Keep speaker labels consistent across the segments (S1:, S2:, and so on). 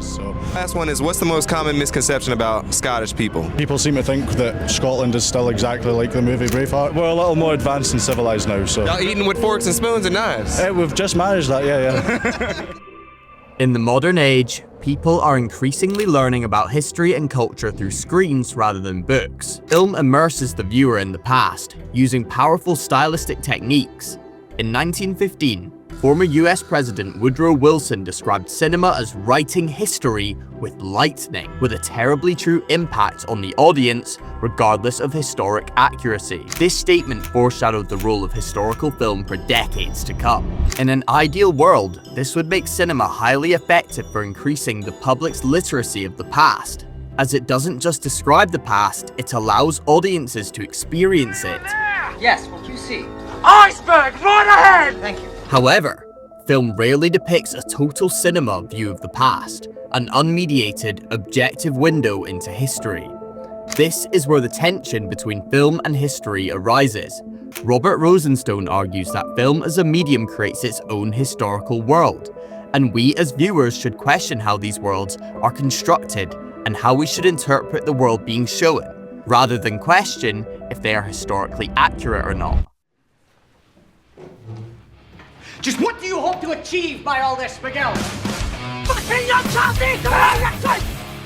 S1: So
S2: Last one is, what's the most common misconception about Scottish people?
S1: people seem to think that Scotland is still exactly like the movie Braveheart. We're a little more advanced and civilised now, so
S2: Y'all eating with forks and spoons and knives?
S1: we've just managed that, yeah.
S3: In the modern age, people are increasingly learning about history and culture through screens rather than books. Film immerses the viewer in the past, using powerful stylistic techniques. In 1915, former US President Woodrow Wilson described cinema as writing history with lightning, with a terribly true impact on the audience, regardless of historic accuracy. This statement foreshadowed the role of historical film for decades to come. In an ideal world, this would make cinema highly effective for increasing the public's literacy of the past. As it doesn't just describe the past, it allows audiences to experience it.
S4: Yes, what you see.
S5: Iceberg, right ahead!
S4: Thank you.
S3: However, film rarely depicts a total cinema view of the past, an unmediated, objective window into history. This is where the tension between film and history arises. Robert Rosenstone argues that film as a medium creates its own historical world, and we as viewers should question how these worlds are constructed and how we should interpret the world being shown, rather than question if they are historically accurate or not.
S5: Just what do you hope to achieve by all this, Miguel?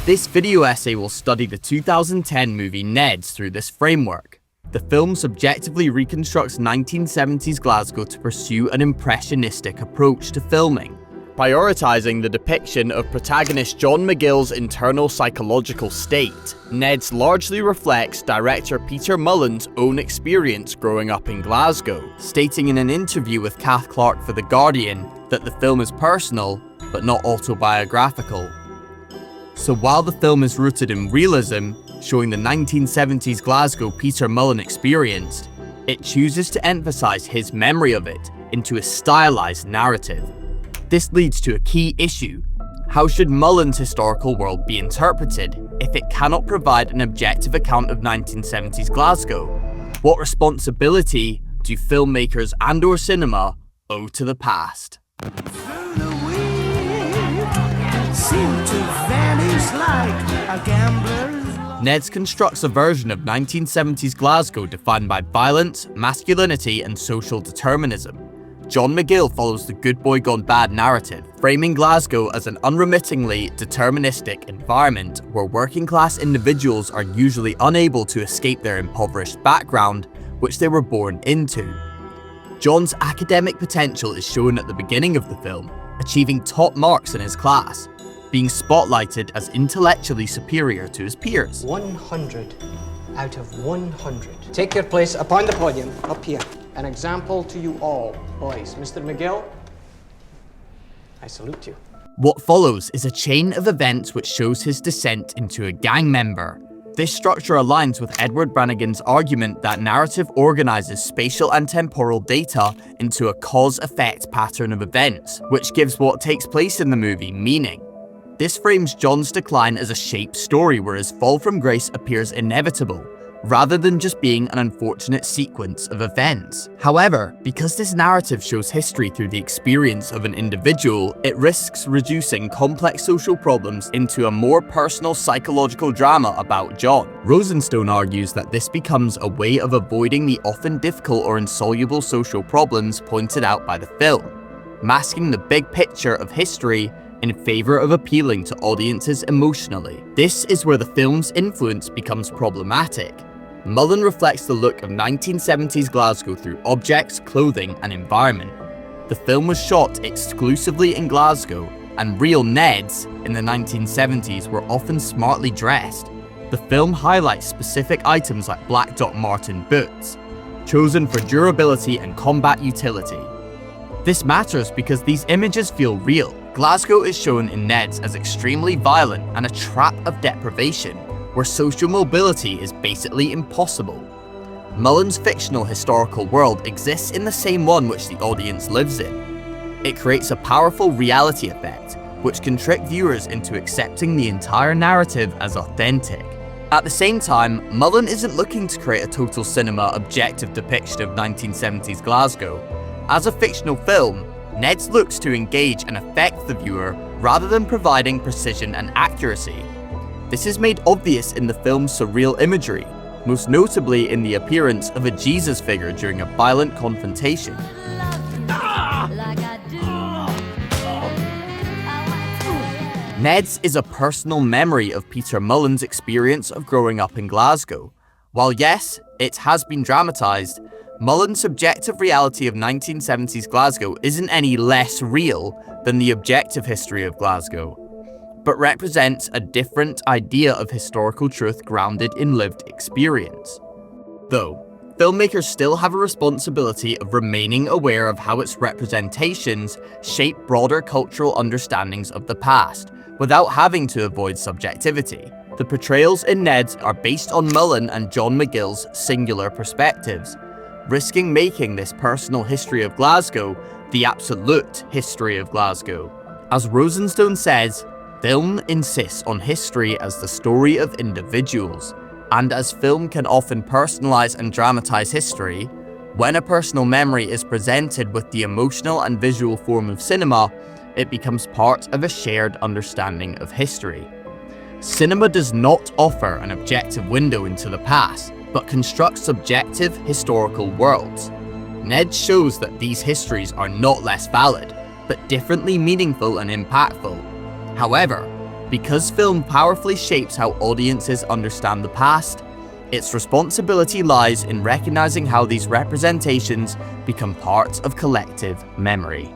S3: This video essay will study the 2010 movie Neds through this framework. The film subjectively reconstructs 1970s Glasgow to pursue an impressionistic approach to filming, prioritizing the depiction of protagonist John McGill's internal psychological state. Neds largely reflects director Peter Mullan's own experience growing up in Glasgow, stating in an interview with Kath Clark for The Guardian that the film is personal, but not autobiographical. So while the film is rooted in realism, showing the 1970s Glasgow Peter Mullan experienced, it chooses to emphasize his memory of it into a stylized narrative. This leads to a key issue. How should Mullan's historical world be interpreted if it cannot provide an objective account of 1970s Glasgow? What responsibility do filmmakers and/or cinema owe to the past? Neds constructs a version of 1970s Glasgow defined by violence, masculinity, and social determinism. John McGill follows the good boy gone bad narrative, framing Glasgow as an unremittingly deterministic environment where working class individuals are usually unable to escape their impoverished background, which they were born into. John's academic potential is shown at the beginning of the film, achieving top marks in his class, being spotlighted as intellectually superior to his peers.
S4: 100 out of 100. Take your place upon the podium, up here. An example to you all, boys. Mr. McGill, I salute you.
S3: What follows is a chain of events which shows his descent into a gang member. This structure aligns with Edward Branigan's argument that narrative organizes spatial and temporal data into a cause-effect pattern of events, which gives what takes place in the movie meaning. This frames John's decline as a shaped story where his fall from grace appears inevitable, rather than just being an unfortunate sequence of events. However, because this narrative shows history through the experience of an individual, it risks reducing complex social problems into a more personal psychological drama about John. Rosenstone argues that this becomes a way of avoiding the often difficult or insoluble social problems pointed out by the film, masking the big picture of history in favor of appealing to audiences emotionally. This is where the film's influence becomes problematic. Mullan reflects the look of 1970s Glasgow through objects, clothing, and environment. The film was shot exclusively in Glasgow, and real Neds in the 1970s were often smartly dressed. The film highlights specific items like black Doc Marten boots, chosen for durability and combat utility. This matters because these images feel real. Glasgow is shown in Neds as extremely violent and a trap of deprivation, where social mobility is basically impossible. Mullan's fictional historical world exists in the same one which the audience lives in. It creates a powerful reality effect, which can trick viewers into accepting the entire narrative as authentic. At the same time, Mullan isn't looking to create a total cinema objective depiction of 1970s Glasgow. As a fictional film, Neds looks to engage and affect the viewer rather than providing precision and accuracy. This is made obvious in the film's surreal imagery, most notably in the appearance of a Jesus figure during a violent confrontation. Neds is a personal memory of Peter Mullan's experience of growing up in Glasgow. While yes, it has been dramatised, Mullan's subjective reality of 1970s Glasgow isn't any less real than the objective history of Glasgow, but represents a different idea of historical truth grounded in lived experience. Though, filmmakers still have a responsibility of remaining aware of how its representations shape broader cultural understandings of the past, without having to avoid subjectivity. The portrayals in Neds are based on Mullan and John McGill's singular perspectives, risking making this personal history of Glasgow the absolute history of Glasgow. As Rosenstone says, film insists on history as the story of individuals, and as film can often personalize and dramatize history, when a personal memory is presented with the emotional and visual form of cinema, it becomes part of a shared understanding of history. Cinema does not offer an objective window into the past, but constructs subjective historical worlds. Ned shows that these histories are not less valid, but differently meaningful and impactful. However, because film powerfully shapes how audiences understand the past, its responsibility lies in recognizing how these representations become part of collective memory.